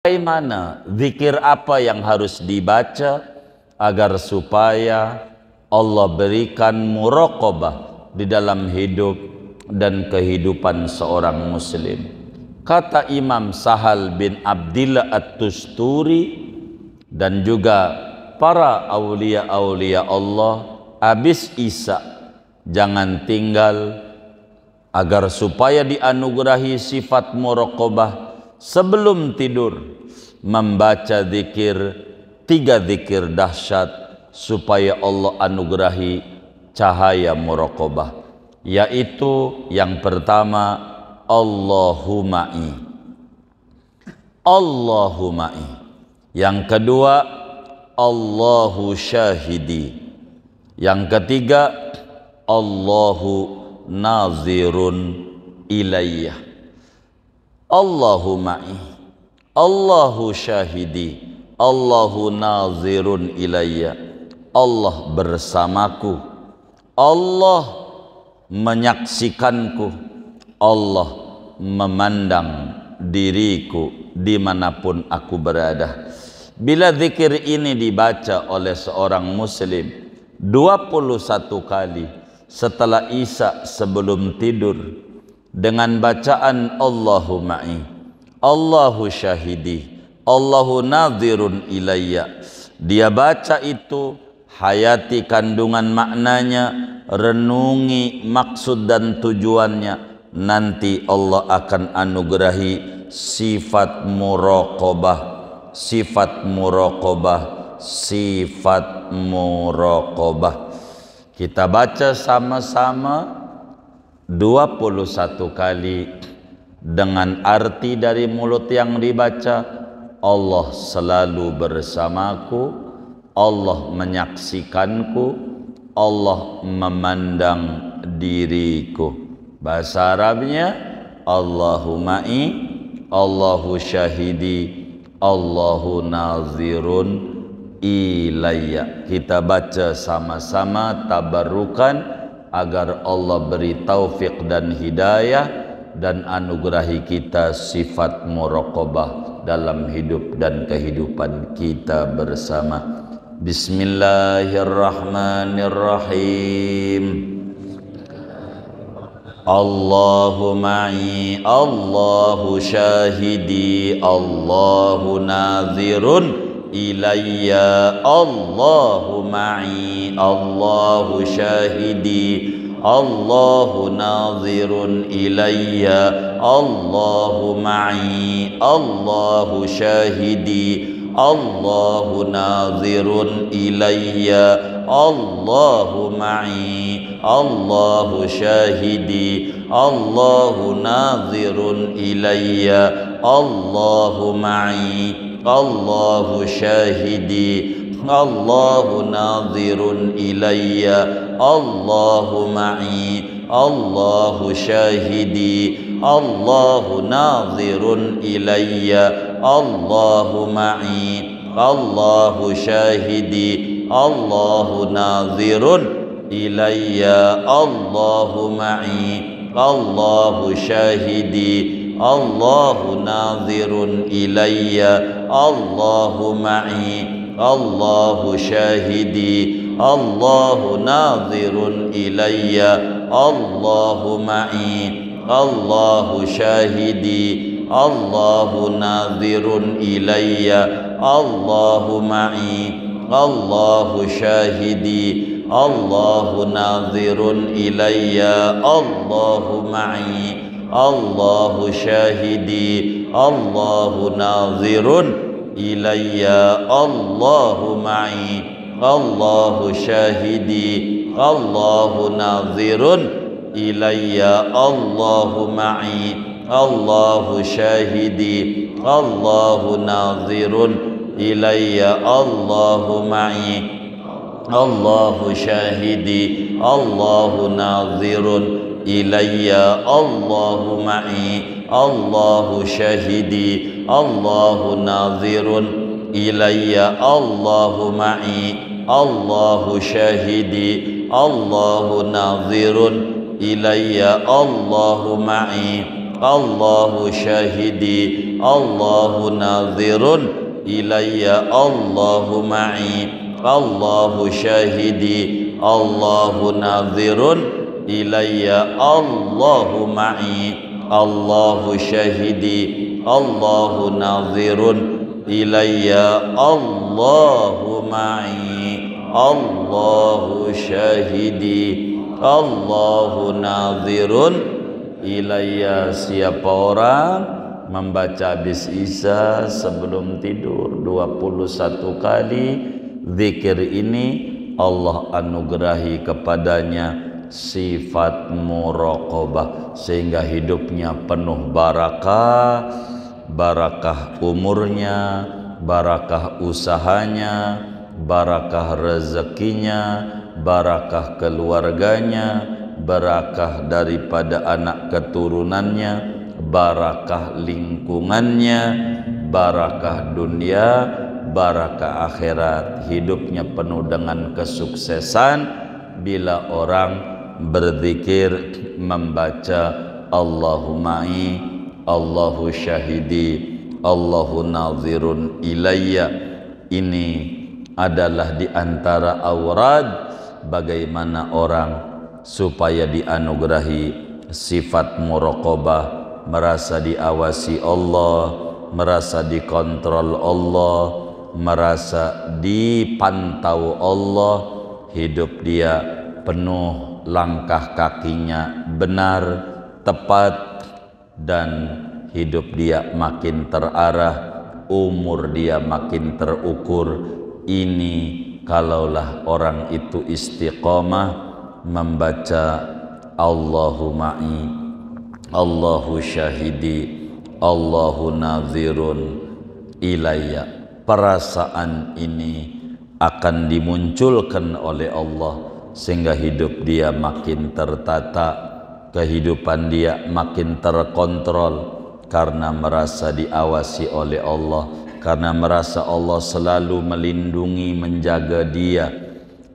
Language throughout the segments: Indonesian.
Bagaimana zikir apa yang harus dibaca agar supaya Allah berikan muraqabah di dalam hidup dan kehidupan seorang muslim? Kata Imam Sahal bin Abdillah At-Tusturi dan juga para aulia-aulia Allah, habis Isya jangan tinggal agar supaya dianugerahi sifat muraqabah. Sebelum tidur membaca zikir, 3 zikir dahsyat supaya Allah anugerahi cahaya muraqabah, yaitu yang pertama Allahuma'i, Allahuma'i. Yang kedua Allahu syahidi. Yang ketiga Allahu nazirun ilayya. Allahu ma'i, Allahu syahidi, Allahu nazirun ilayya. Allah bersamaku, Allah menyaksikanku, Allah memandang diriku dimanapun aku berada. Bila zikir ini dibaca oleh seorang muslim 21 kali setelah Isya sebelum tidur, dengan bacaan Allahu ma'i, Allahu syahidi, Allahu nazirun ilayya, dia baca itu, hayati kandungan maknanya, renungi maksud dan tujuannya, nanti Allah akan anugerahi sifat muraqabah, sifat muraqabah, sifat muraqabah. Kita baca sama-sama 21 kali dengan arti dari mulut yang dibaca. Allah selalu bersamaku, Allah menyaksikanku, Allah memandang diriku. Bahasa Arabnya Allahu ma'i, Allahu syahidi, Allahu nazirun ilayya. Kita baca sama-sama tabarukan agar Allah beri taufik dan hidayah dan anugerahi kita sifat muraqabah dalam hidup dan kehidupan kita bersama. Bismillahirrahmanirrahim. Allahu ma'i, Allahu syahidi, Allahu nazirun ilayya. Allahu ma'i, Allahu syahidi, Allahu nazirun ilayya. Allahu ma'i, Allahu syahidi, Allahu nazirun ilayya. Allahu ma'i, Allahu syahidi, Allahu nazirun ilayya. Allahu ma'i, Allahu syahidi, Allahu nazirun ilayya. Allahu ma'i, Allahu syahidi, Allahu nazirun ilayya. Allahu ma'i, Allahu syahidi, Allahu nazirun ilayya. Allahu ma'i, Allahu syahidi, Allahu nazirun ilayya. Allahu ma'i, Allahu syahidi, Allahu nazirun ilayya. Allahu ma'i, Allahu syahidi, Allahu nazirun ilayya. Allahu ma'i, Allahu syahidi, Allahu nazirun ilayya. Allahu ma'i, Allahu syahidi, Allahu nazirun ilayya. Allahu ma'i, Allahu syahidi, Allahu nazirun ilayya. Allahu ma'i, Allahu syahidi, Allahu nazirun ilayya. Allahu ma'i, Allahu syahidi, Allahu nazirun ilayya. Allahu ma'i, Allahu syahidi, Allahu nazirun ilayya. Allahu ma'i, Allahu syahidi, Allahu nazirun ilayya. Allahu ma'i, Allahu syahidi, Allahu nadhirun ilayya, Allahu ma'i, Allahu syahidi, Allahu nadhirun ilayya, Allahu ma'i, Allahu syahidi, Allahu nadhirun ilayya, Allahu ma'i, Allahu syahidi, Allahu nadhirun ilayya. Siapa orang membaca habis Isya sebelum tidur 21 kali zikir ini, Allah anugerahi kepadanya sifat muraqabah sehingga hidupnya penuh barakah, barakah umurnya, barakah usahanya, barakah rezekinya, barakah keluarganya, barakah daripada anak keturunannya, barakah lingkungannya, barakah dunia, barakah akhirat. Hidupnya penuh dengan kesuksesan bila orang berzikir membaca Allahu ma'i, Allahu syahidi, Allahu nadhirun ilayya. Ini adalah di antara aurad bagaimana orang supaya dianugerahi sifat muraqabah, merasa diawasi Allah, merasa dikontrol Allah, merasa dipantau Allah. Hidup dia penuh, langkah kakinya benar, tepat, dan hidup dia makin terarah, umur dia makin terukur. Ini kalaulah orang itu istiqamah membaca Allahu ma'i, Allahu syahidi, Allahu nadhirun ilayya. Perasaan ini akan dimunculkan oleh Allah sehingga hidup dia makin tertata, kehidupan dia makin terkontrol karena merasa diawasi oleh Allah, karena merasa Allah selalu melindungi, menjaga dia,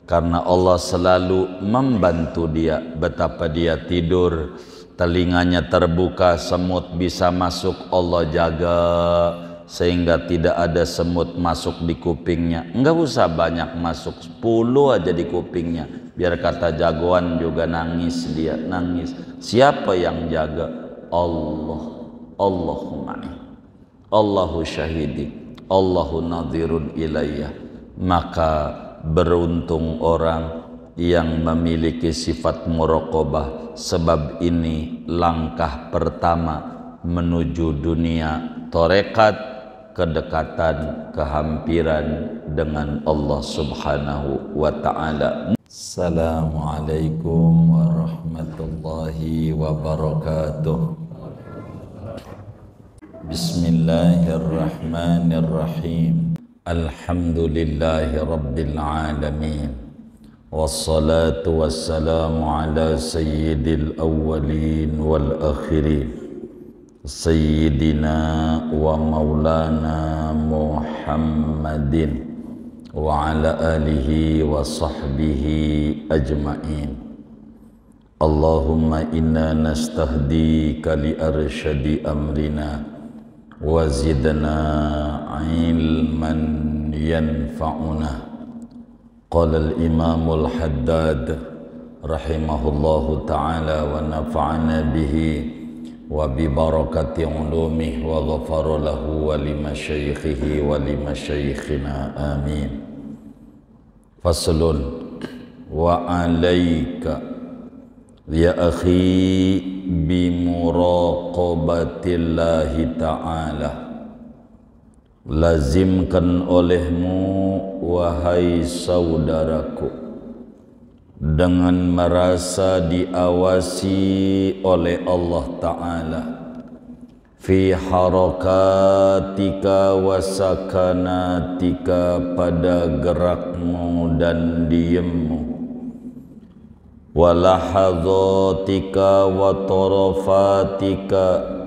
karena Allah selalu membantu dia. Betapa dia tidur, telinganya terbuka, semut bisa masuk, Allah jaga sehingga tidak ada semut masuk di kupingnya. Enggak usah banyak masuk, 10 aja di kupingnya, biar kata jagoan juga nangis, dia nangis. Siapa yang jaga? Allah. Allahu ma'i, Allahu syahidi, Allahu nadhirun ilayya. Maka beruntung orang yang memiliki sifat muraqabah, sebab ini langkah pertama menuju dunia tarekat, kedekatan, kehampiran dengan Allah Subhanahu wa ta'ala. Assalamualaikum warahmatullahi wabarakatuh. Bismillahirrahmanirrahim. Alhamdulillahi rabbil alamin. Wassalatu wassalamu ala sayyidil awwalin wal akhirin, Sayyidina wa maulana Muhammadin wa ala alihi wa sahbihi ajma'in. Allahumma inna nastahdika li arsyadi amrina wa zidna ilman yanfa'una. Qala al-imamul haddad rahimahullahu ta'ala wa nafa'ana bihi wa bi barakati ulumih wa ghafara lahu wa li masyayikhihi wa li masyayikhina amin. Faslun wa alaika ya akhi bi muraqabatillahi ta'ala. Lazimkan olehmu wahai saudaraku dengan merasa diawasi oleh Allah Ta'ala fi harakatika wa sakanatika, pada gerakmu dan diemmu, wa lahadhatika wa tarafatika,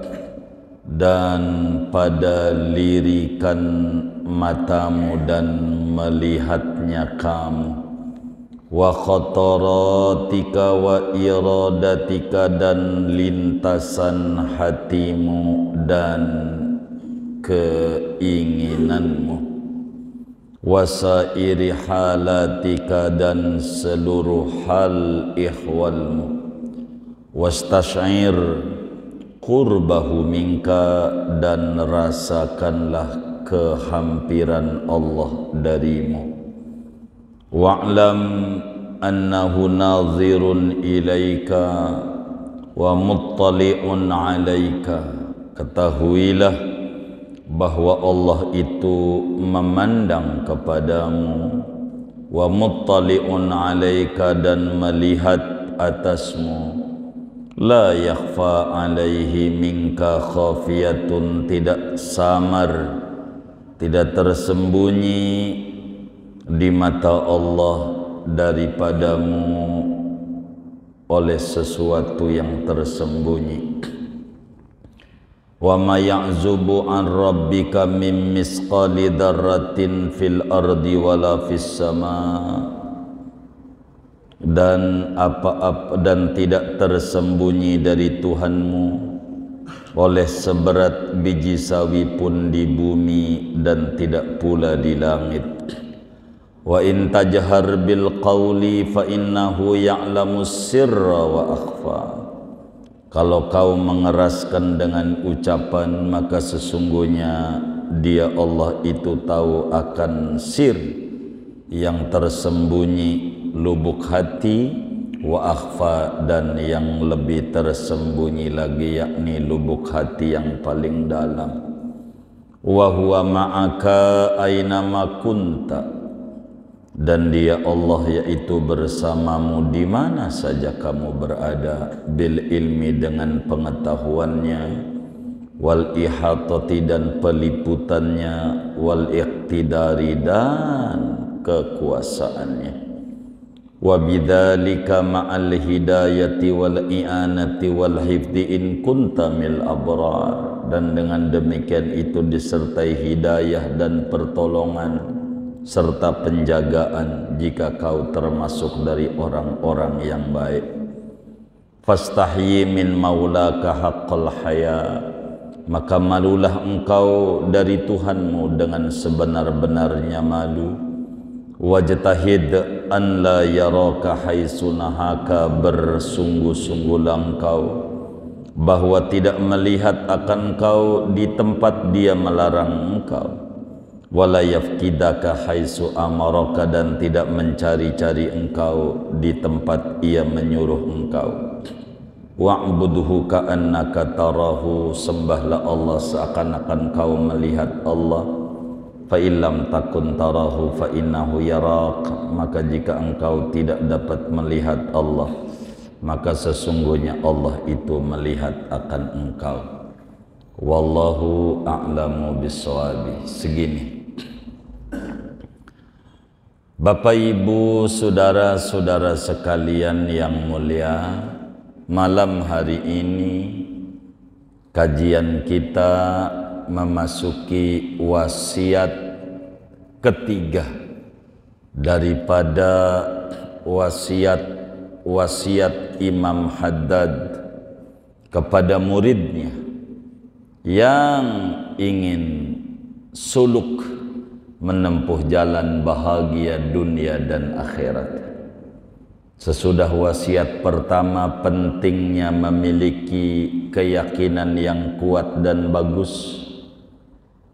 dan pada lirikan matamu dan melihatnya kamu, wa khataratika wa iradatika dan lintasan hatimu dan keinginanmu, wasairi halatika dan seluruh hal ihwalmu, wastash'ir qurbahu minka dan rasakanlah kehampiran Allah darimu, wa'lam annahu nazirun ilaika wa muttali'un alaika, ketahuilah bahwa Allah itu memandang kepadamu, wa muttali'un alaika dan melihat atasmu, la yakhfa alaihi minka khafiyatun, tidak samar, tidak tersembunyi di mata Allah daripadamu oleh sesuatu yang tersembunyi. Wa ma ya'zubu an rabbika min misqali dzarratin fil ardi wala fis sama, dan apa-apa dan tidak tersembunyi dari Tuhanmu oleh seberat biji sawi pun di bumi dan tidak pula di langit. Wa in tajhar bil qawli fa innahu ya'lamus sirra wa akhfa, kalau kau mengeraskan dengan ucapan maka sesungguhnya Dia Allah itu tahu akan sir yang tersembunyi, lubuk hati, wa akhfa dan yang lebih tersembunyi lagi, yakni lubuk hati yang paling dalam. Wa huwa ma'aka aynama kunta, dan Dia Allah yaitu bersamamu di mana saja kamu berada, bil ilmi dengan pengetahuannya, wal ihatati dan peliputannya, wal iqtidari dan kekuasaannya, wa bidzalika ma'al hidayati wal i'anati wal hifdi in kunta mil abrar, dan dengan demikian itu disertai hidayah dan pertolongan serta penjagaan jika kau termasuk dari orang-orang yang baik. Fastahyi min maulaka haqqal haya, maka malulah engkau dari Tuhanmu dengan sebenar-benarnya malu. Wajtahid an la yaraka haitsu nahaka, bersungguh-sungguhlah engkau bahwa tidak melihat akan engkau di tempat Dia melarang engkau. Wala yafkidaka haitsu amaraka, dan tidak mencari-cari engkau di tempat Ia menyuruh engkau. Wa'budhu ka'annaka tarahu, sembahlah Allah seakan-akan kau melihat Allah. Fa illam takun tarahu fa innahu yarak, maka jika engkau tidak dapat melihat Allah maka sesungguhnya Allah itu melihat akan engkau. Wallahu a'lamu bis-shawabi. Segini Bapak Ibu saudara-saudara sekalian yang mulia, malam hari ini kajian kita memasuki wasiat ketiga daripada wasiat Imam Haddad kepada muridnya yang ingin suluk menempuh jalan bahagia dunia dan akhirat. Sesudah wasiat pertama, pentingnya memiliki keyakinan yang kuat dan bagus.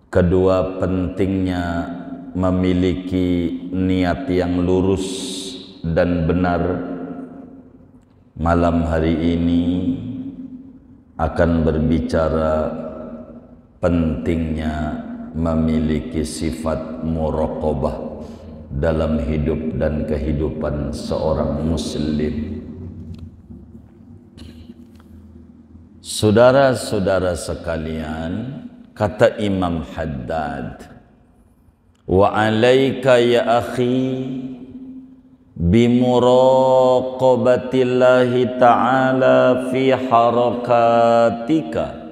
Kedua, pentingnya memiliki niat yang lurus dan benar. Malam hari ini akan berbicara pentingnya memiliki sifat muraqabah dalam hidup dan kehidupan seorang muslim. Saudara-saudara sekalian, kata Imam Haddad, wa alaika ya akhi bimuraqabatillahi ta'ala fi harakatika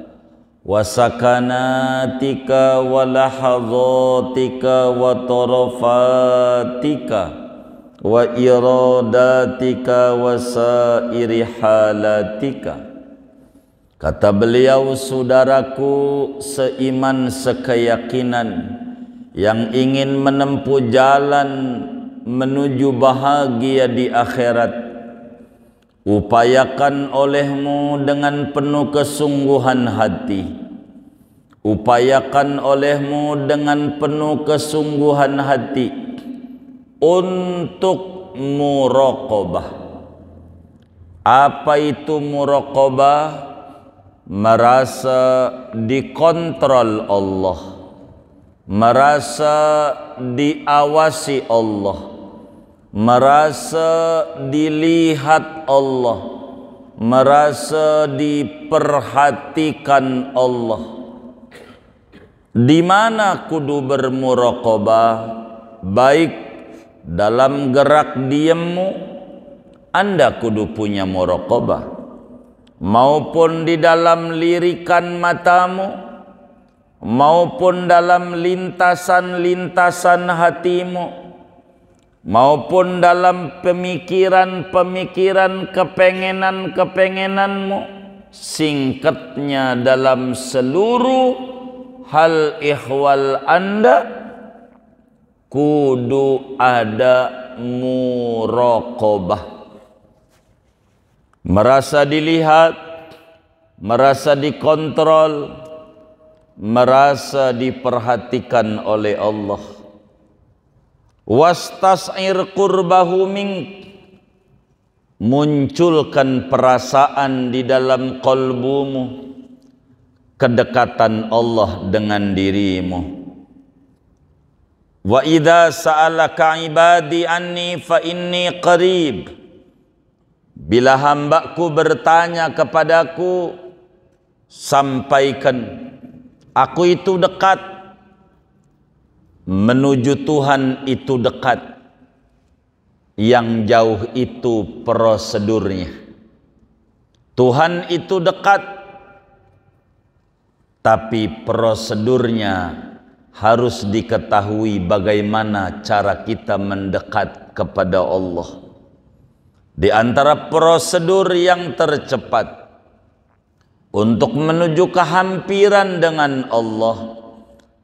wa sakanatika wa lahazatika wa tarafatika wa iradatika wa sairi halatika. Kata beliau, saudaraku seiman sekeyakinan yang ingin menempuh jalan menuju bahagia di akhirat, upayakan olehmu dengan penuh kesungguhan hati. Upayakan olehmu dengan penuh kesungguhan hati untuk muraqabah. Apa itu muraqabah? Merasa dikontrol Allah, merasa diawasi Allah, merasa dilihat Allah, merasa diperhatikan Allah. Di mana kudu bermuraqabah? Baik dalam gerak diammu, Anda kudu punya muraqabah, maupun di dalam lirikan matamu, maupun dalam lintasan-lintasan hatimu, maupun dalam pemikiran-pemikiran, kepengenan-kepengenanmu. Singkatnya, dalam seluruh hal ihwal Anda kudu ada muraqabah. Merasa dilihat, merasa dikontrol, merasa diperhatikan oleh Allah. Wastas'ir qurbahu mink, munculkan perasaan di dalam qalbumu kedekatan Allah dengan dirimu. Wa idza sa'alaka ibadi anni fa inni qarib. Bila hambaku bertanya kepadaku, sampaikan, aku itu dekat. Menuju Tuhan itu dekat. Yang jauh itu prosedurnya. Tuhan itu dekat, tapi prosedurnya harus diketahui bagaimana cara kita mendekat kepada Allah. Di antara prosedur yang tercepat untuk menuju kehampiran dengan Allah,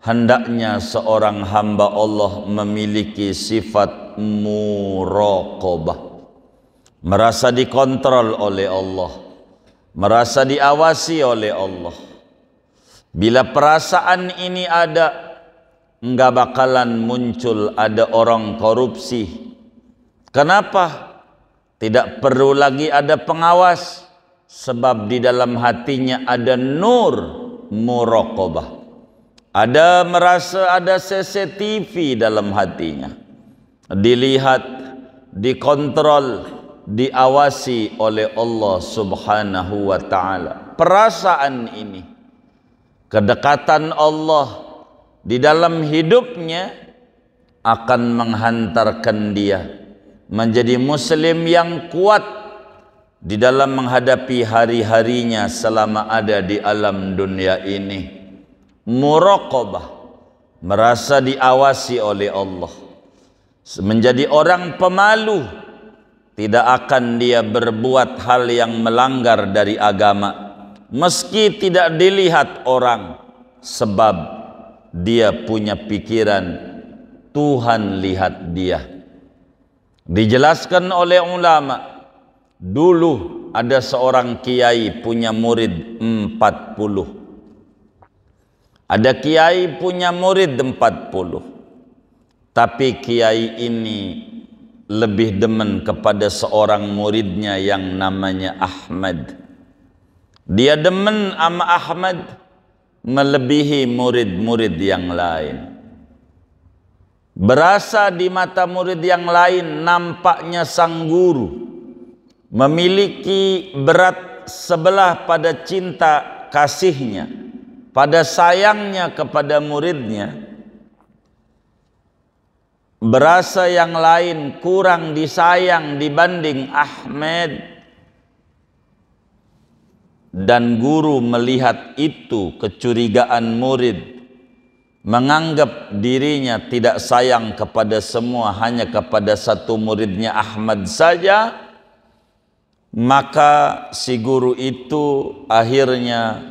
hendaknya seorang hamba Allah memiliki sifat muraqabah. Merasa dikontrol oleh Allah, merasa diawasi oleh Allah. Bila perasaan ini ada, enggak bakalan muncul ada orang korupsi. Kenapa? Tidak perlu lagi ada pengawas, sebab di dalam hatinya ada nur muraqabah. Ada merasa ada CCTV dalam hatinya. Dilihat, dikontrol, diawasi oleh Allah Subhanahu wa ta'ala. Perasaan ini, kedekatan Allah di dalam hidupnya akan menghantarkan dia menjadi muslim yang kuat di dalam menghadapi hari-harinya selama ada di alam dunia ini. Muraqabah, merasa diawasi oleh Allah. Menjadi orang pemalu, tidak akan dia berbuat hal yang melanggar dari agama, meski tidak dilihat orang, sebab dia punya pikiran Tuhan lihat dia. Dijelaskan oleh ulama, dulu ada seorang kiai punya murid 40. Ada kiai punya murid 40. Tapi kiai ini lebih demen kepada seorang muridnya yang namanya Ahmad. Dia demen sama Ahmad melebihi murid-murid yang lain. Berasa di mata murid yang lain nampaknya sang guru memiliki berat sebelah pada cinta kasihnya, pada sayangnya kepada muridnya. Berasa yang lain kurang disayang dibanding Ahmad. Dan guru melihat itu, kecurigaan murid, menganggap dirinya tidak sayang kepada semua, hanya kepada satu muridnya Ahmad saja, maka si guru itu akhirnya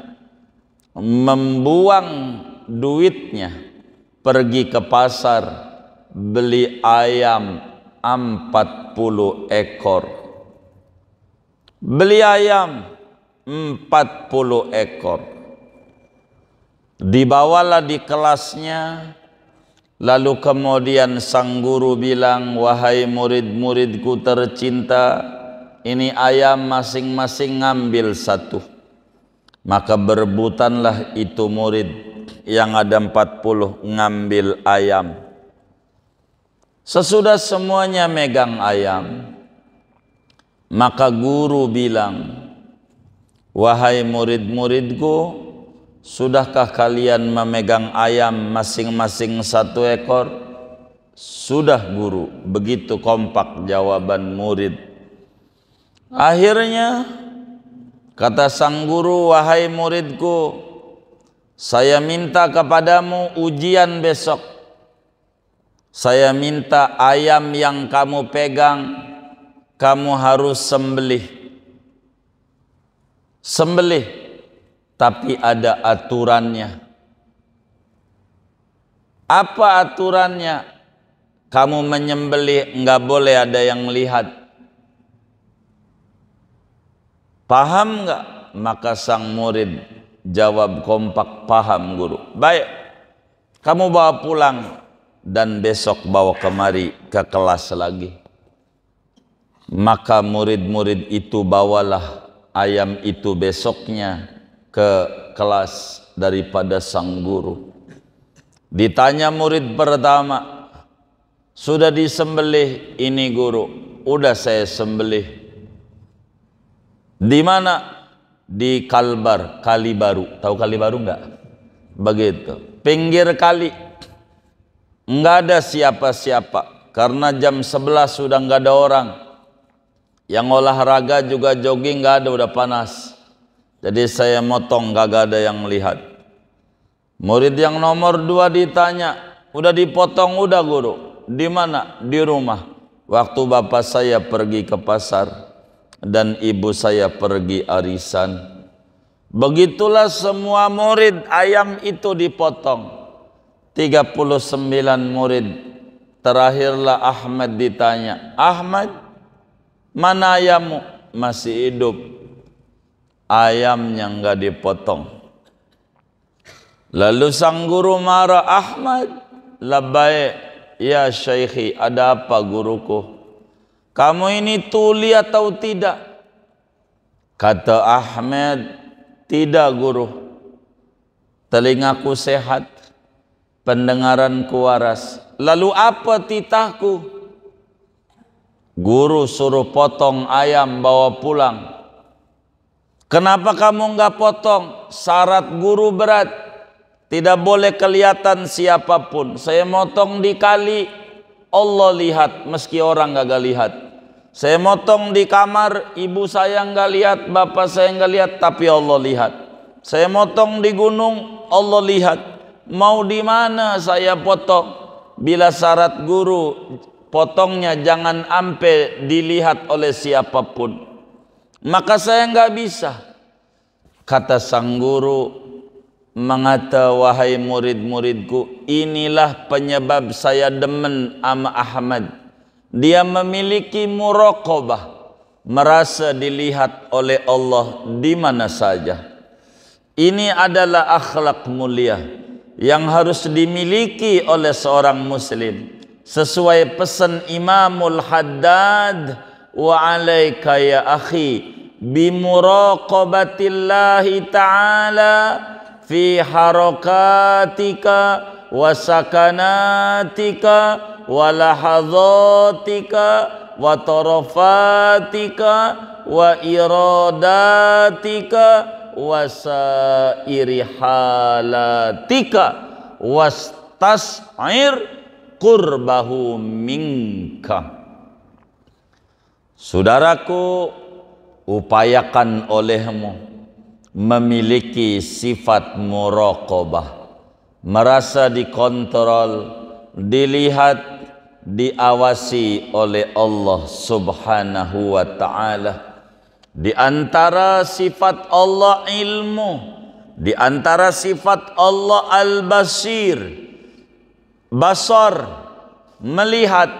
membuang duitnya, pergi ke pasar, beli ayam 40 ekor. Beli ayam 40 ekor. Dibawalah di kelasnya, lalu kemudian sang guru bilang, wahai murid-muridku tercinta, ini ayam masing-masing ngambil satu. Maka berebutanlah itu murid yang ada 40 ngambil ayam. Sesudah semuanya megang ayam, maka guru bilang, wahai murid-muridku, sudahkah kalian memegang ayam masing-masing 1 ekor? Sudah guru. Begitu kompak jawaban murid. Akhirnya kata sang guru, wahai muridku, saya minta kepadamu ujian besok. Saya minta ayam yang kamu pegang, kamu harus sembelih. Sembelih. Tapi ada aturannya. Apa aturannya? Kamu menyembelih enggak boleh ada yang lihat. Paham enggak? Maka sang murid jawab kompak, paham guru. Baik, kamu bawa pulang dan besok bawa kemari ke kelas lagi. Maka murid-murid itu bawalah ayam itu besoknya ke kelas daripada sang guru. Ditanya murid pertama, sudah disembelih? Ini guru, udah saya sembelih. Di mana? Di Kalbar, Kali Baru. Tahu Kali Baru enggak? Begitu, pinggir kali. Enggak ada siapa-siapa, karena jam 11 sudah enggak ada orang. Yang olahraga juga jogging enggak ada, udah panas. Jadi saya motong, gak ada yang lihat. Murid yang nomor 2 ditanya, udah dipotong? Udah guru. Di mana? Di rumah. Waktu bapak saya pergi ke pasar dan ibu saya pergi arisan. Begitulah semua murid ayam itu dipotong. 39 murid. Terakhirlah Ahmad ditanya, Ahmad, mana ayammu? Masih hidup. Ayamnya enggak dipotong. Lalu sang guru marah, Ahmad, labbaik ya syekhi, ada apa guruku? Kamu ini tuli atau tidak? Kata Ahmad, tidak guru. Telingaku sehat, pendengaranku waras. Lalu apa titahku? Guru suruh potong ayam bawa pulang. Kenapa kamu enggak potong? Syarat guru berat, tidak boleh kelihatan siapapun. Saya motong di kali, Allah lihat meski orang enggak lihat. Saya motong di kamar, ibu saya enggak lihat, bapak saya enggak lihat, tapi Allah lihat. Saya motong di gunung, Allah lihat. Mau di mana saya potong? Bila syarat guru, potongnya jangan sampai dilihat oleh siapapun. Maka saya enggak bisa. Kata sang guru, mengata, wahai murid-muridku, inilah penyebab saya demen sama Ahmad. Dia memiliki muraqabah, merasa dilihat oleh Allah di mana saja. Ini adalah akhlak mulia yang harus dimiliki oleh seorang muslim. Sesuai pesan Imamul Haddad, wa alaika ya akhi bimuraqabatillahi ta'ala fi harakatika wa sakanatika wa lahadhatika wa tarafatika wa iradatika wa sairi halatika wastas'ir qurbahu minka. Saudaraku, upayakan olehmu memiliki sifat muraqabah, merasa dikontrol, dilihat, diawasi oleh Allah Subhanahu wa ta'ala. Di antara sifat Allah ilmu, di antara sifat Allah al-basir, basar, melihat,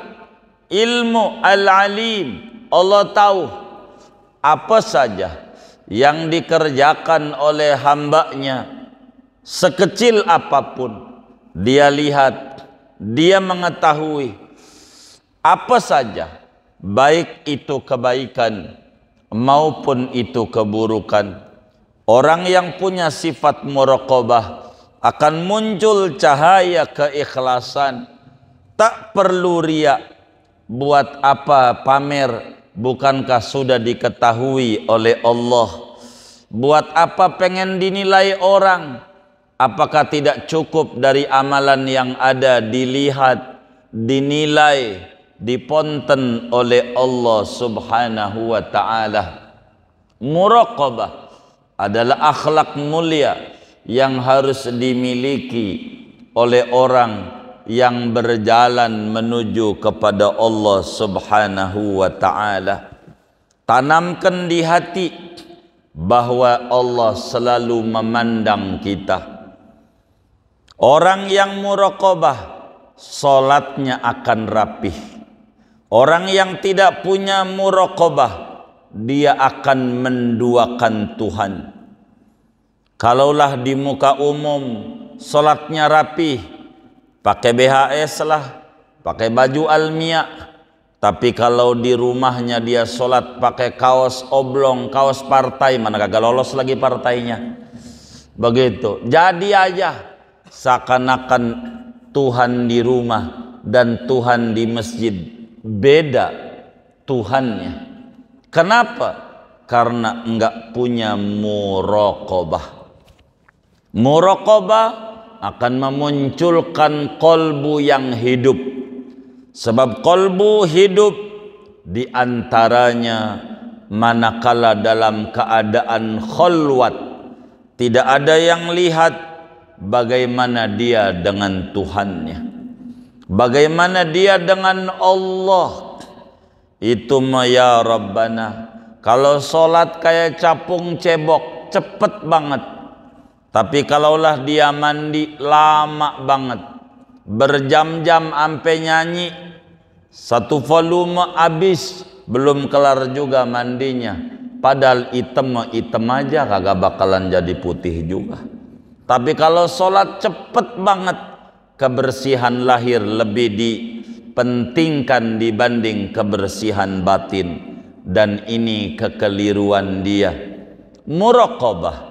ilmu, al-alim, Allah tahu apa saja yang dikerjakan oleh hambanya, sekecil apapun dia lihat, dia mengetahui apa saja, baik itu kebaikan maupun itu keburukan. Orang yang punya sifat muraqabah akan muncul cahaya keikhlasan. Tak perlu riya. Buat apa pamer? Bukankah sudah diketahui oleh Allah? Buat apa pengen dinilai orang? Apakah tidak cukup dari amalan yang ada dilihat, dinilai, diponten oleh Allah Subhanahu wa ta'ala? Muraqabah adalah akhlak mulia yang harus dimiliki oleh orang yang berjalan menuju kepada Allah Subhanahu wa ta'ala. Tanamkan di hati bahwa Allah selalu memandang kita. Orang yang muraqabah, salatnya akan rapih. Orang yang tidak punya muraqabah, dia akan menduakan Tuhan. Kalaulah di muka umum salatnya rapih, pakai BHS lah, pakai baju almiah. Tapi kalau di rumahnya dia salat pakai kaos oblong, kaos partai, mana kagak lolos lagi partainya. Begitu. Jadi aja seakan-akan Tuhan di rumah dan Tuhan di masjid beda Tuhannya. Kenapa? Karena enggak punya muraqabah. Muraqabah akan memunculkan kolbu yang hidup. Sebab kolbu hidup diantaranya manakala dalam keadaan khalwat, tidak ada yang lihat bagaimana dia dengan Tuhannya, bagaimana dia dengan Allah. Itu mah ya Rabbana. Kalau sholat kayak capung cebok, cepet banget. Tapi kalaulah dia mandi, lama banget, berjam-jam ampe nyanyi, satu volume habis, belum kelar juga mandinya. Padahal item aja, kagak bakalan jadi putih juga. Tapi kalau sholat cepet banget, kebersihan lahir lebih dipentingkan dibanding kebersihan batin. Dan ini kekeliruan dia. Muraqabah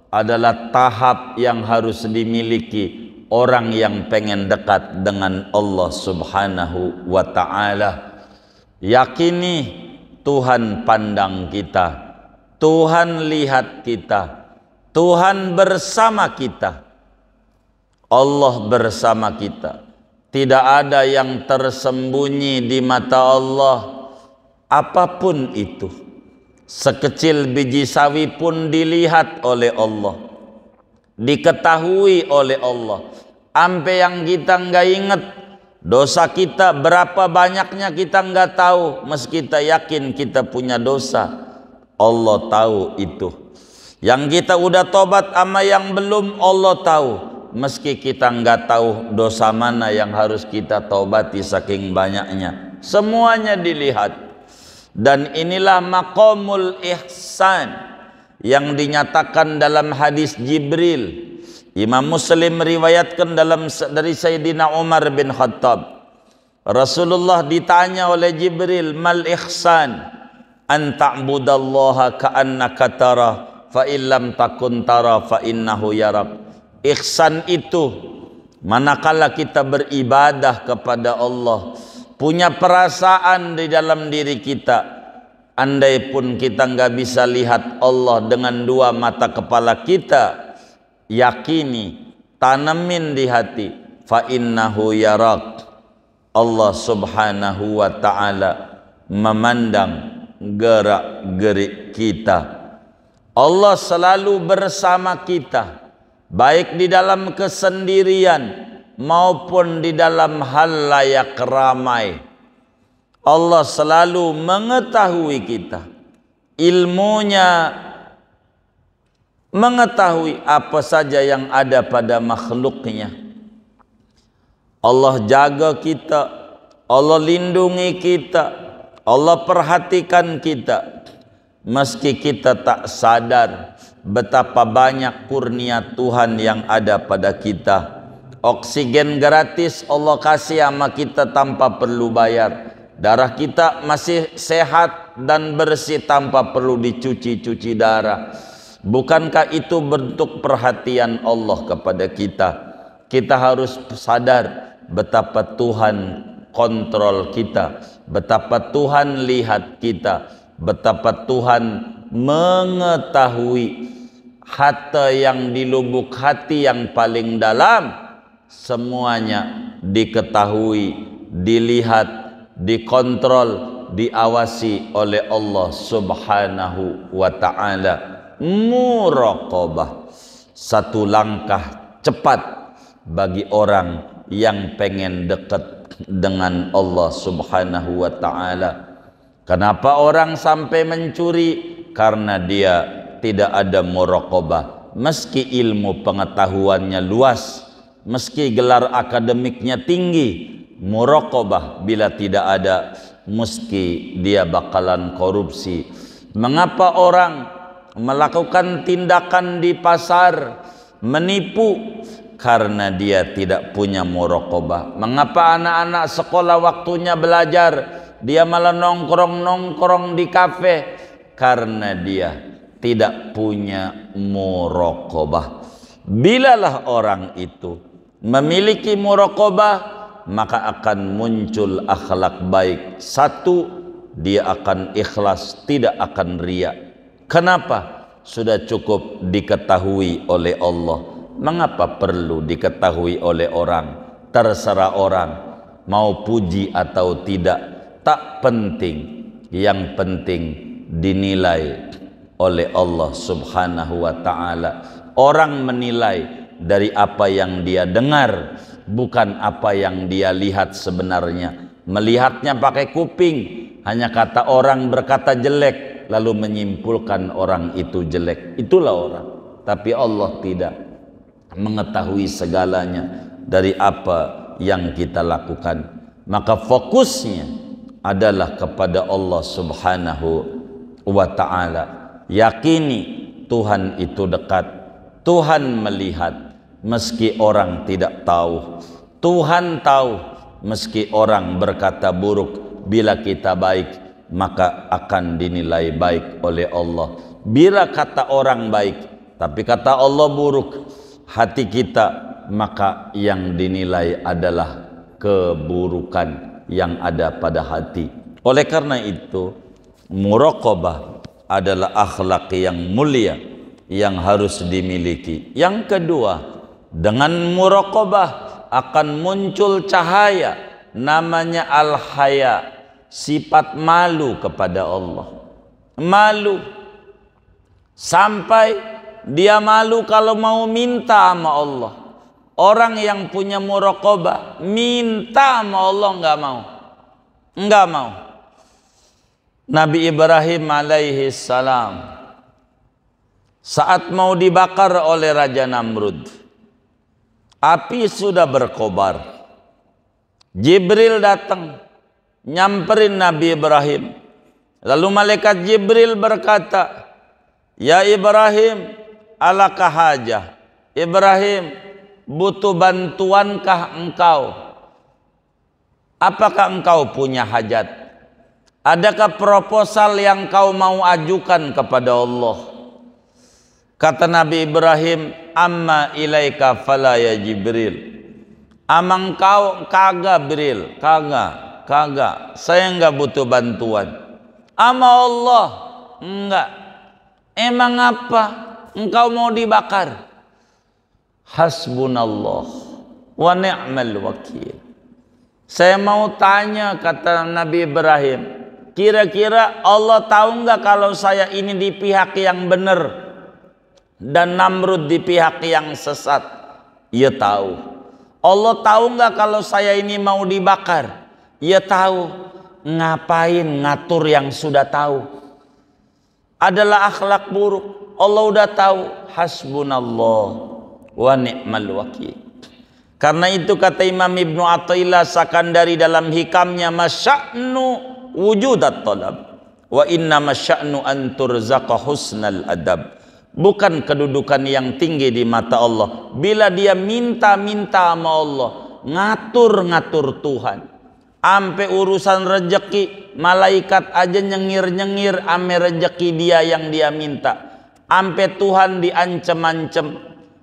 adalah tahap yang harus dimiliki orang yang pengen dekat dengan Allah Subhanahu wa ta'ala. Yakini Tuhan pandang kita, Tuhan lihat kita, Tuhan bersama kita, Allah bersama kita. Tidak ada yang tersembunyi di mata Allah. Apapun itu, sekecil biji sawi pun dilihat oleh Allah, diketahui oleh Allah. Ampe yang kita nggak inget dosa kita berapa banyaknya kita nggak tahu, meski kita yakin kita punya dosa, Allah tahu itu. Yang kita udah tobat sama yang belum, Allah tahu. Meski kita nggak tahu dosa mana yang harus kita tobati saking banyaknya, semuanya dilihat. Dan inilah maqamul ihsan yang dinyatakan dalam hadis Jibril. Imam Muslim meriwayatkan dari Sayyidina Umar bin Khattab. Rasulullah ditanya oleh Jibril, mal ihsan? An ta'budallaha ka'annaka tara, fa illam takun tara fa innahu yarak. Ihsan itu manakala kita beribadah kepada Allah, punya perasaan di dalam diri kita, andai pun kita nggak bisa lihat Allah dengan dua mata kepala kita, yakini, tanemin di hati, fa innahu yarak. Allah Subhanahu wa ta'ala memandang gerak-gerik kita. Allah selalu bersama kita. baik di dalam kesendirian maupun di dalam halayak ramai. Allah selalu mengetahui kita, ilmunya mengetahui apa saja yang ada pada makhluknya. Allah jaga kita, Allah lindungi kita, Allah perhatikan kita, meski kita tak sadar betapa banyak kurnia Tuhan yang ada pada kita. Oksigen gratis Allah kasih sama kita tanpa perlu bayar. Darah kita masih sehat dan bersih tanpa perlu dicuci-cuci darah. Bukankah itu bentuk perhatian Allah kepada kita? Kita harus sadar betapa Tuhan kontrol kita, betapa Tuhan lihat kita, betapa Tuhan mengetahui hati yang di lubuk hati yang paling dalam. Semuanya diketahui, dilihat, dikontrol, diawasi oleh Allah Subhanahu wa ta'ala. Muraqabah, satu langkah cepat bagi orang yang pengen dekat dengan Allah Subhanahu wa ta'ala. Kenapa orang sampai mencuri? Karena dia tidak ada muraqabah. Meski ilmu pengetahuannya luas, meski gelar akademiknya tinggi, muraqabah bila tidak ada, meski dia bakalan korupsi. Mengapa orang melakukan tindakan di pasar, menipu? Karena dia tidak punya muraqabah. Mengapa anak-anak sekolah waktunya belajar, dia malah nongkrong-nongkrong di kafe? Karena dia tidak punya muraqabah. Bilalah orang itu memiliki muraqabah, maka akan muncul akhlak baik. Satu, dia akan ikhlas, tidak akan riya. Kenapa? Sudah cukup diketahui oleh Allah. Mengapa perlu diketahui oleh orang? Terserah orang mau puji atau tidak, tak penting. Yang penting dinilai oleh Allah Subhanahu wa ta'ala. Orang menilai dari apa yang dia dengar, bukan apa yang dia lihat sebenarnya. Melihatnya pakai kuping, hanya kata orang berkata jelek, lalu menyimpulkan orang itu jelek. Itulah orang. Tapi Allah tidak mengetahui segalanya dari apa yang kita lakukan. Maka fokusnya adalah kepada Allah Subhanahu wa ta'ala. Yakini Tuhan itu dekat, Tuhan melihat meski orang tidak tahu, Tuhan tahu meski orang berkata buruk. Bila kita baik, maka akan dinilai baik oleh Allah. Bila kata orang baik tapi kata Allah buruk, hati kita, maka yang dinilai adalah keburukan yang ada pada hati. Oleh karena itu, muraqabah adalah akhlak yang mulia yang harus dimiliki. Yang kedua, dengan muraqabah akan muncul cahaya, namanya al-haya, sifat malu kepada Allah. Malu sampai dia malu kalau mau minta sama Allah. Orang yang punya muraqabah minta sama Allah enggak mau. Nabi Ibrahim alaihi salam saat mau dibakar oleh Raja Namrud, api sudah berkobar. Jibril datang nyamperin Nabi Ibrahim. Lalu malaikat Jibril berkata, "Ya Ibrahim, alaka hajah? Ibrahim, butuh bantuankah engkau? Apakah engkau punya hajat? Adakah proposal yang kau mau ajukan kepada Allah?" Kata Nabi Ibrahim, "Amma ilaika fala ya Jibril." Amang kau kagak Jibril, kagak. Saya enggak butuh bantuan. Ama Allah, enggak. Emang apa? Engkau mau dibakar? Hasbunallah wa ni'mal wakil. Saya mau tanya, kata Nabi Ibrahim, kira-kira Allah tahu nggak kalau saya ini di pihak yang benar? dan Namrud di pihak yang sesat? Ia tahu. Allah tahu nggak kalau saya ini mau dibakar? Ia tahu. Ngapain ngatur yang sudah tahu? Adalah akhlak buruk. Allah udah tahu. Hasbunallah wa ni'mal wakil. Karena itu kata Imam Ibnu Athaillah Sakandari dalam hikamnya, masya'nu wujudat talab wa inna masya'nu an turzaqa husnal adab. Bukan kedudukan yang tinggi di mata Allah bila dia minta-minta sama Allah, ngatur-ngatur Tuhan. Ampe urusan rejeki, malaikat aja nyengir-nyengir ame rejeki dia yang dia minta. Ampe Tuhan diancem-ancem,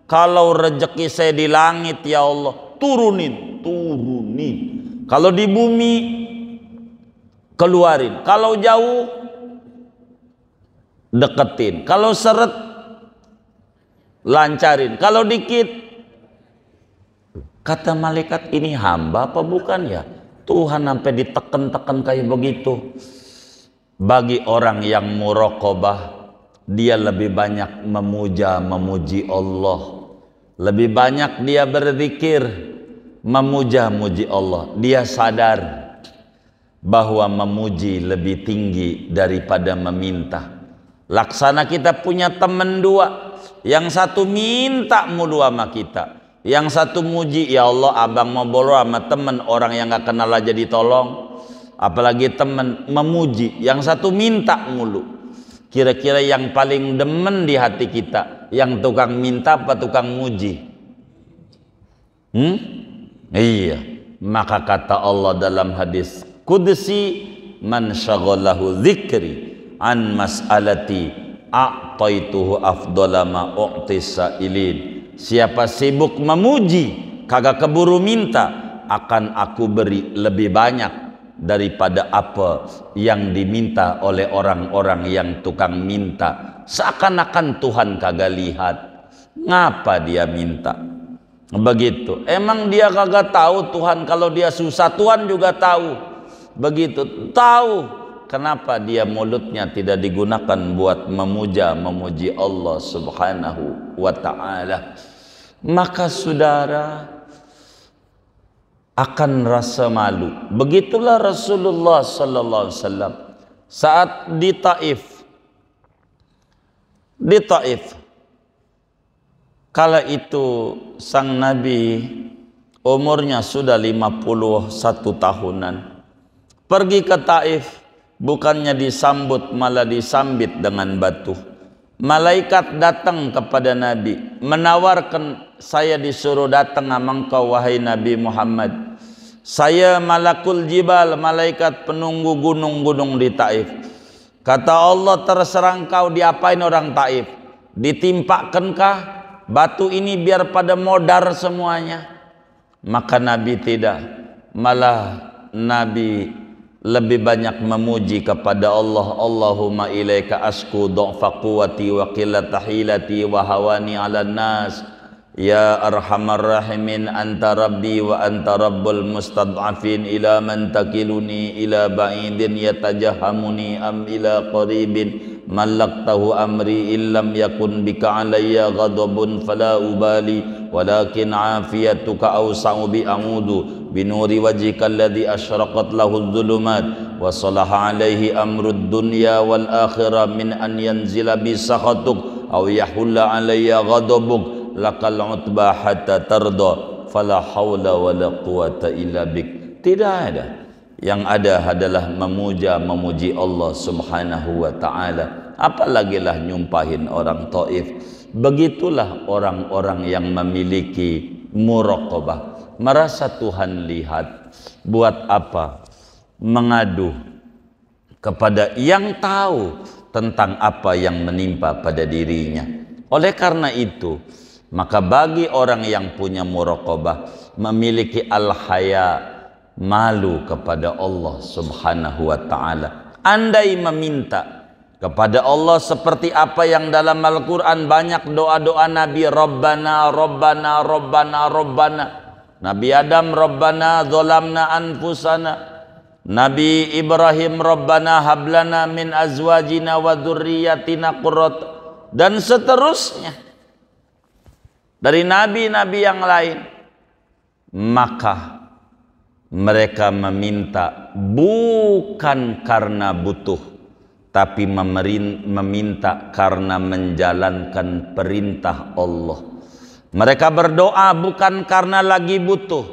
kalau rejeki saya di langit ya Allah, turunin. Kalau di bumi, keluarin. Kalau jauh, deketin. Kalau seret, lancarin. Kalau dikit, kata malaikat, ini hamba apa bukan ya? Tuhan sampai diteken-teken kayak begitu. Bagi orang yang muraqabah, dia lebih banyak memuji Allah. Lebih banyak dia berzikir, memuji Allah. Dia sadar bahwa memuji lebih tinggi daripada meminta. Laksana kita punya teman dua, yang satu minta mulu sama kita, yang satu muji, ya Allah abang mau bolo sama temen orang yang gak kenal aja ditolong, apalagi temen memuji. Yang satu minta mulu. Kira-kira yang paling demen di hati kita, yang tukang minta apa tukang muji? Iya. Maka kata Allah dalam hadis qudsi, man syaghalahu dzikri an mas'alati a'taituhu afdhala ma u'tisa ilin. Siapa sibuk memuji, kagak keburu minta, akan aku beri lebih banyak daripada apa yang diminta oleh orang-orang yang tukang minta. Seakan-akan Tuhan kagak lihat. Ngapa dia minta? Begitu. Emang dia kagak tahu Tuhan kalau dia susah? Tuhan juga tahu. Begitu. Tahu. Kenapa dia mulutnya tidak digunakan buat memuji Allah subhanahu wa ta'ala? Maka saudara akan rasa malu. Begitulah Rasulullah sallallahu alaihi wasallam saat di Taif. Di Taif, kala itu sang Nabi umurnya sudah 51 tahunan. Pergi ke Taif, bukannya disambut malah disambit dengan batu. Malaikat datang kepada Nabi menawarkan, saya disuruh datang sama engkau wahai Nabi Muhammad. Saya malakul jibal, malaikat penunggu gunung-gunung di Taif. Kata Allah, terserah engkau diapain orang Taif. Ditimpakankah batu ini biar pada modar semuanya? Maka Nabi tidak. Malah Nabi lebih banyak memuji kepada Allah. Allahumma ilaika asku du'fa quwati wa qillata hilati wa hawani 'alan nas. Ya arhamar rahimin, anta rabbi wa anta rabbul mustad'afin. Ila man takiluni ila ba'idin yatajahamuni am ila qaribin malaktahu amri illam yakun bika alayya ghadabun fala ubali walakin afiyatuka awsa'u bi a'udu binuri wajhika alladhi asyraqat lahu dhulumat wa salaha alaihi amrud dunya wal akhirah min an yanzila bi sakhatuk aw yahulla alayya ghadabuk lakal utba hatta tarda fala hawla wala quwata illa bik. Tidak ada. Yang ada adalah memuji Allah subhanahu wa ta'ala. Apalagi lah nyumpahin orang Taif. Begitulah orang-orang yang memiliki muraqabah, merasa Tuhan lihat. Buat apa mengadu kepada yang tahu tentang apa yang menimpa pada dirinya? Oleh karena itu, maka bagi orang yang punya muraqabah, memiliki al-haya, malu kepada Allah subhanahu wa ta'ala. Andai meminta kepada Allah seperti apa yang dalam Al-Quran banyak doa-doa Nabi. Rabbana, Rabbana, Rabbana, Rabbana. Nabi Adam, Rabbana zolamna anfusana. Nabi Ibrahim, Rabbana hablana min azwajina wa dzurriyyatina qurrat, dan seterusnya. dari nabi-nabi yang lain, maka mereka meminta bukan karena butuh, tapi meminta karena menjalankan perintah Allah. Mereka berdoa bukan karena lagi butuh,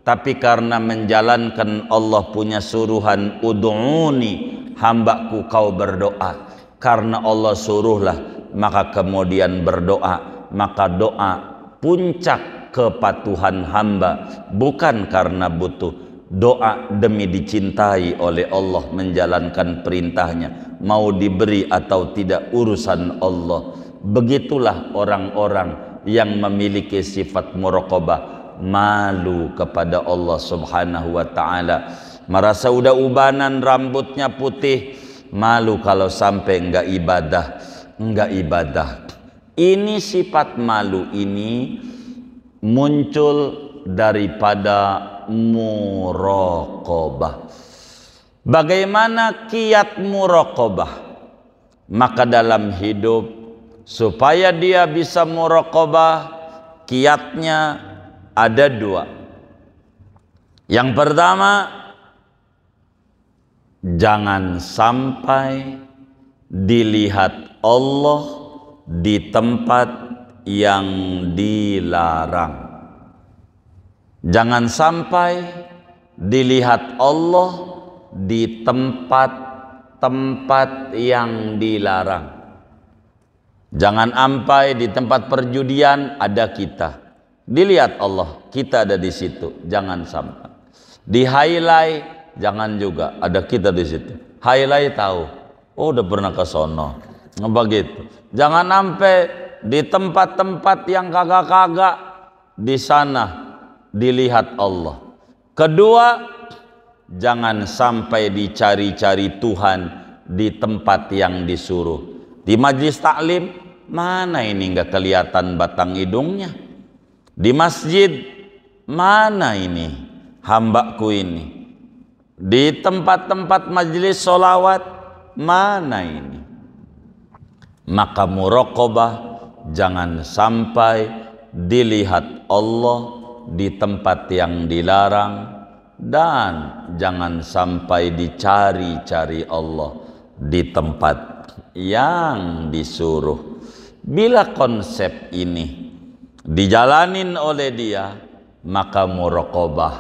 tapi karena menjalankan Allah punya suruhan, ud'uni, hambaku kau berdoa. Karena Allah suruhlah, maka kemudian berdoa. Maka doa puncak kepatuhan hamba, bukan karena butuh. Doa demi dicintai oleh Allah, menjalankan perintahnya. Mau diberi atau tidak urusan Allah. Begitulah orang-orang yang memiliki sifat muraqabah, malu kepada Allah Subhanahu wa ta'ala. Merasa udah ubanan, rambutnya putih, malu kalau sampai enggak ibadah. Ini sifat malu ini muncul daripada muraqabah. Bagaimana kiat muraqabah? Maka dalam hidup, supaya dia bisa muraqabah, kiatnya ada dua. Yang pertama, jangan sampai dilihat Allah di tempat yang dilarang. Jangan sampai dilihat Allah di tempat-tempat yang dilarang. Jangan sampai di tempat perjudian ada kita, dilihat Allah, kita ada di situ. Jangan sampai di highlight, jangan juga ada kita di situ. Highlight tahu, oh udah pernah ke sono, begitu. Jangan sampai di tempat-tempat yang kagak-kagak, di sana dilihat Allah. Kedua, jangan sampai dicari-cari Tuhan di tempat yang disuruh. Di majlis taklim, mana ini nggak kelihatan batang hidungnya? Di masjid, mana ini hambaku ini? Di tempat-tempat majlis sholawat, mana ini? Maka muraqabah, jangan sampai dilihat Allah di tempat yang dilarang, dan jangan sampai dicari-cari Allah di tempat yang disuruh. Bila konsep ini dijalanin oleh dia, maka muraqabah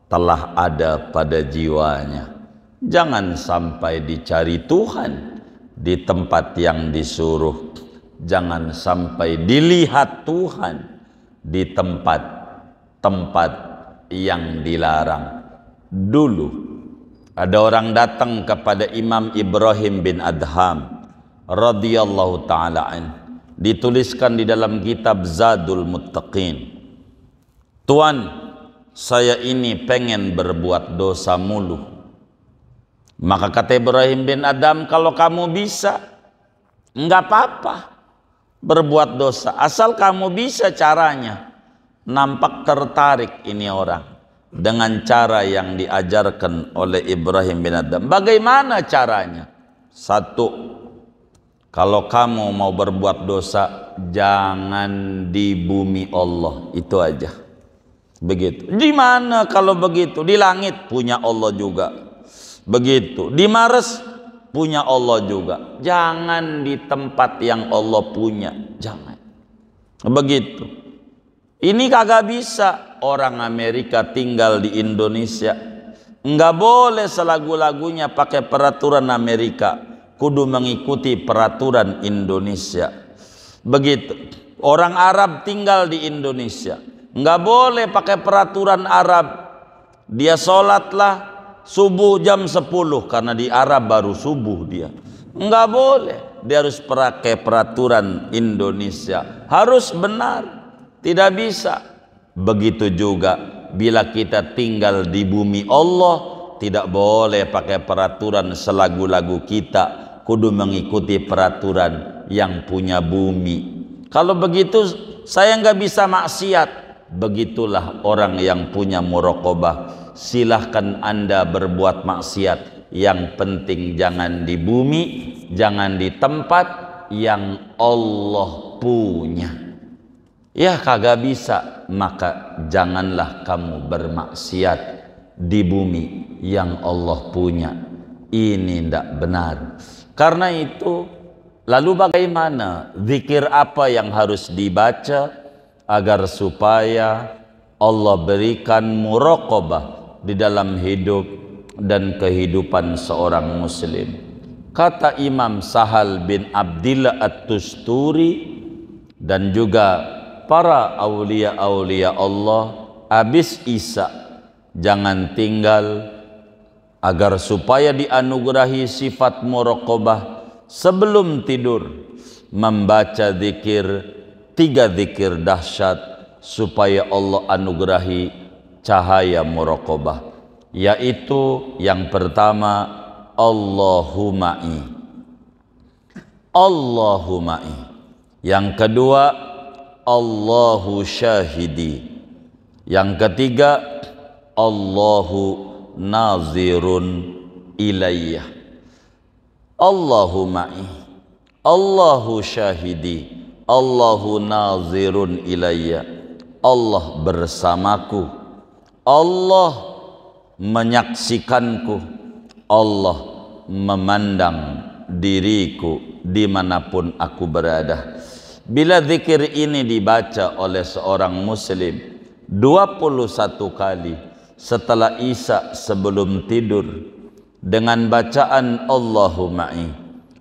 telah ada pada jiwanya. Jangan sampai dicari Tuhan di tempat yang disuruh. Jangan sampai dilihat Tuhan di tempat-tempat yang dilarang. Dulu ada orang datang kepada Imam Ibrahim bin Adham radhiyallahu ta'ala an. Dituliskan di dalam kitab Zadul Muttaqin. Tuan, saya ini pengen berbuat dosa mulu. Maka kata Ibrahim bin Adham, kalau kamu bisa, enggak apa-apa berbuat dosa, asal kamu bisa caranya. Nampak tertarik ini orang dengan cara yang diajarkan oleh Ibrahim bin Adham. Bagaimana caranya? Satu, kalau kamu mau berbuat dosa, jangan di bumi Allah, itu aja. Begitu. Di mana kalau begitu? Di langit punya Allah juga. Begitu. Di Mars punya Allah juga. Jangan di tempat yang Allah punya, jangan. Begitu. Ini kagak bisa. Orang Amerika tinggal di Indonesia, nggak boleh selagu-lagunya pakai peraturan Amerika, kudu mengikuti peraturan Indonesia. Begitu. Orang Arab tinggal di Indonesia, nggak boleh pakai peraturan Arab. Dia sholatlah subuh jam 10, karena di Arab baru subuh dia. Nggak boleh, dia harus pakai peraturan Indonesia, harus benar, tidak bisa. Begitu juga bila kita tinggal di bumi Allah, tidak boleh pakai peraturan selagu-lagu kita, kudu mengikuti peraturan yang punya bumi. Kalau begitu saya nggak bisa maksiat. Begitulah orang yang punya muraqabah. Silahkan Anda berbuat maksiat, yang penting jangan di bumi, jangan di tempat yang Allah punya. Ya kagak bisa, maka janganlah kamu bermaksiat di bumi yang Allah punya. Ini tidak benar. Karena itu, lalu bagaimana? Zikir apa yang harus dibaca agar supaya Allah berikan muraqabah di dalam hidup dan kehidupan seorang muslim? Kata Imam Sahal bin Abdillah At-Tusturi dan juga para aulia-aulia Allah, habis Isya jangan tinggal agar supaya dianugerahi sifat muraqabah sebelum tidur membaca zikir, 3 zikir dahsyat supaya Allah anugerahi cahaya muraqabah, yaitu yang pertama Allahuma'i, Allahuma'i. Yang kedua Allahu syahidi. Yang ketiga Allahu nazirun ilayya. Allahu ma'i, Allahu syahidi, Allahu nazirun ilayya. Allah bersamaku, Allah menyaksikanku, Allah memandang diriku dimanapun aku berada. Bila zikir ini dibaca oleh seorang muslim 21 kali setelah Isya sebelum tidur dengan bacaan Allahu ma'i,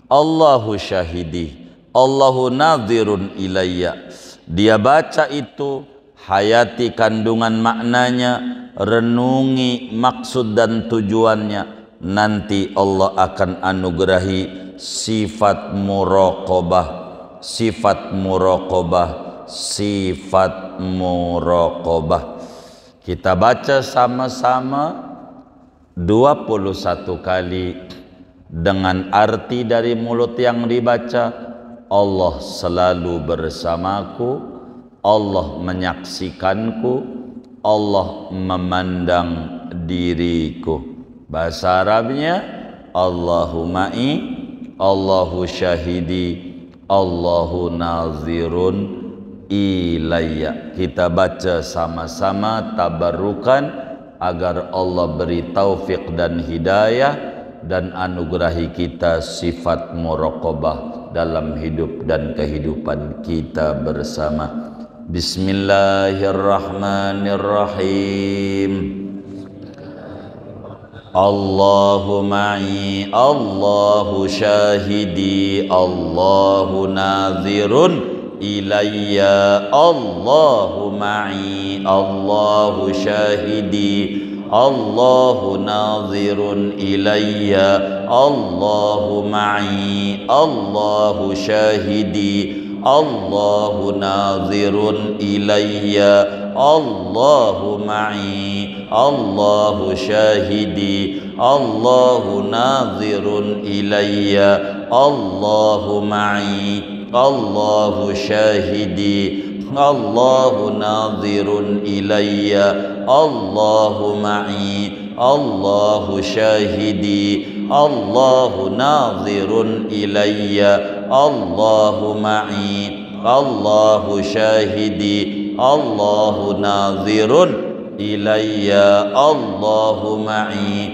Allahu syahidi, Allahu nadhirun ilayya, dia baca itu, hayati kandungan maknanya, renungi maksud dan tujuannya, nanti Allah akan anugerahi sifat muraqabah, sifat muraqabah, sifat muraqabah. Kita baca sama-sama 21 kali dengan arti dari mulut yang dibaca. Allah selalu bersamaku, Allah menyaksikanku, Allah memandang diriku. Bahasa Arabnya Allahu ma'i, Allahu syahidi, Allahu nazirun ilayya. Kita baca sama-sama tabarukan agar Allah beri taufik dan hidayah dan anugerahi kita sifat muraqabah dalam hidup dan kehidupan kita bersama. Bismillahirrahmanirrahim. Allahu ma'i, Allahu syahidi, Allahu nazirun ilayya. Allahu ma'i, Allahu syahidi, Allahu nazirun ilayya. Allahu ma'i, Allahu syahidi, Allahu nazirun ilayya. Allahu ma'i, Allahu syahidi, Allahu nazirun ilayya. Allahu ma'i, Allahu syahidi, Allahu nazirun ilayya. Allahu ma'i, Allahu syahidi, Allahu nazirun ilayya. Allahu ma'i, Allahu syahidi, Allahu nazirun ilayya. Allahu ma'i,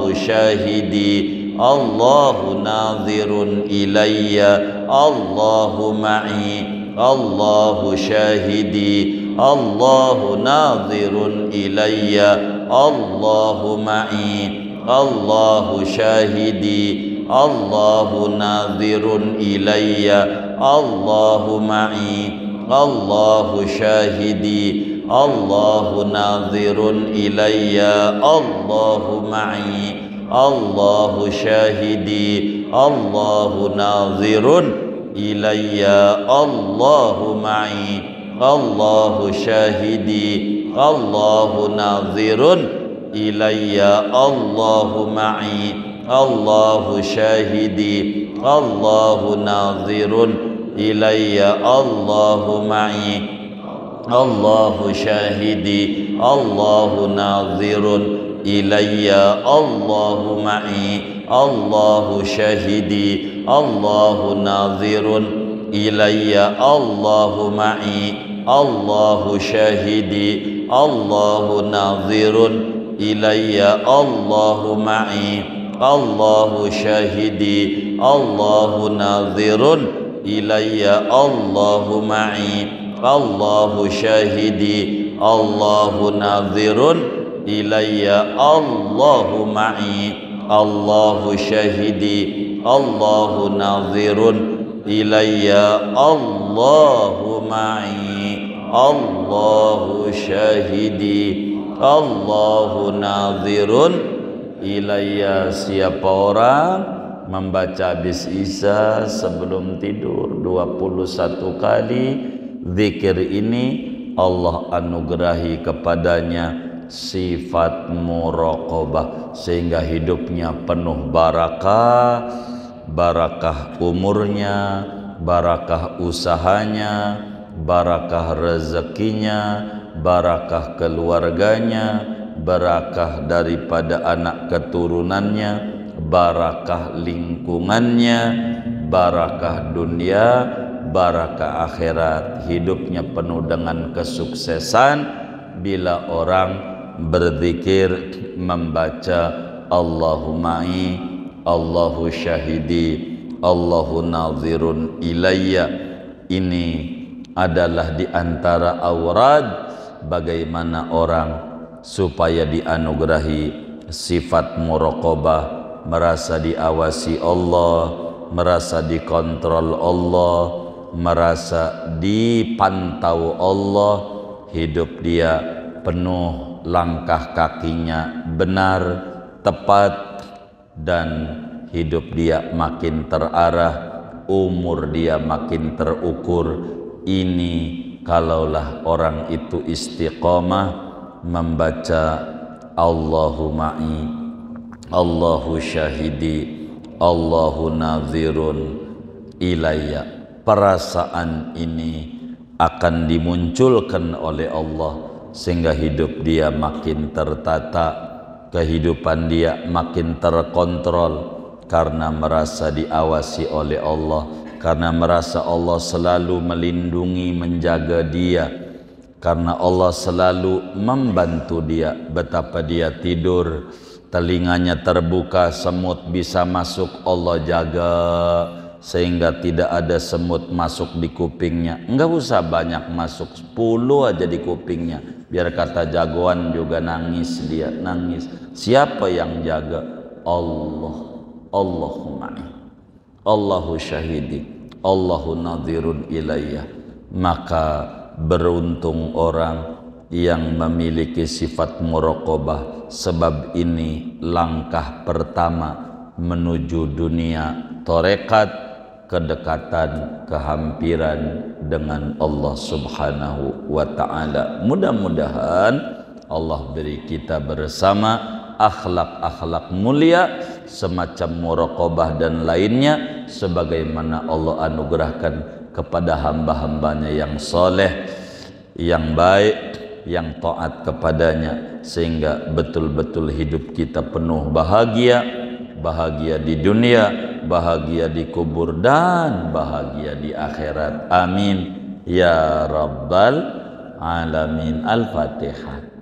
Allahu syahidi, Allahu nazirun ilayya. Allahu ma'i, Allahu syahidi, Allahu nazirun ilayya. Allahu ma'i, Allahu syahidi, Allahu nazirun ilayya. Allahu ma'i, Allahu syahidi, Allahu nazirun ilayya. Allahu ma'i, Allahu syahidi, Allahu nazirun ilayya. Allahu ma'i, Allahu syahidi, Allahu nazirun ilayya. Allahu ma'i, Allahu syahidi, Allahu nazirun ilayya. Allahu ma'i, Allahu syahidi, Allahu nazirun ilayya. Allahu ma'i, Allahu syahidi, Allahu nazirun ilayya, Allahu ma'i, Allahu syahidi, Allahu nadhirun ilayya, Allahu ma'i, Allahu syahidi, Allahu nadhirun ilayya, Allahu ma'i, Allahu syahidi, Allahu nadhirun ilayya, Allahu ma'i, Allahu syahidi, Allahu nadhirun ilayya, Allahu ma'i, Allahu syahidi, Allahu nadhirun ilayya. Siapa orang membaca habis Isya sebelum tidur 21 kali zikir ini, Allah anugerahi kepadanya sifat muraqabah sehingga hidupnya penuh barakah, barakah umurnya, barakah usahanya, barakah rezekinya, barakah keluarganya, barakah daripada anak keturunannya, barakah lingkungannya, barakah dunia, barakah akhirat. Hidupnya penuh dengan kesuksesan bila orang berzikir membaca Allahu ma'i, Allahu syahidi, Allahu nadhirun ilayya. Ini adalah di antara aurad bagaimana orang supaya dianugerahi sifat muraqabah, merasa diawasi Allah, merasa dikontrol Allah, merasa dipantau Allah. Hidup dia penuh, langkah kakinya benar, tepat, dan hidup dia makin terarah, umur dia makin terukur. Ini kalaulah orang itu istiqamah membaca Allahu ma'i, Allahu syahidi, Allahu nadhirun ilayya. Perasaan ini akan dimunculkan oleh Allah sehingga hidup dia makin tertata, kehidupan dia makin terkontrol karena merasa diawasi oleh Allah, karena merasa Allah selalu melindungi, menjaga dia, karena Allah selalu membantu dia. Betapa dia tidur, telinganya terbuka, semut bisa masuk, Allah jaga sehingga tidak ada semut masuk di kupingnya. Enggak usah banyak masuk, 10 aja di kupingnya, biar kata jagoan juga nangis, dia nangis. Siapa yang jaga? Allah. Allahumma Allahu syahidi, Allahu nadhirun ilayya. Maka beruntung orang yang memiliki sifat muraqabah, sebab ini langkah pertama menuju dunia tarekat, kedekatan, kehampiran dengan Allah Subhanahu wa ta'ala. Mudah-mudahan Allah beri kita bersama akhlak-akhlak mulia semacam muraqabah dan lainnya, sebagaimana Allah anugerahkan kepada hamba-hambanya yang soleh, yang baik, yang taat kepadanya, sehingga betul-betul hidup kita penuh bahagia. Bahagia di dunia, bahagia di kubur, dan bahagia di akhirat. Amin ya rabbal alamin. Al-Fatihah.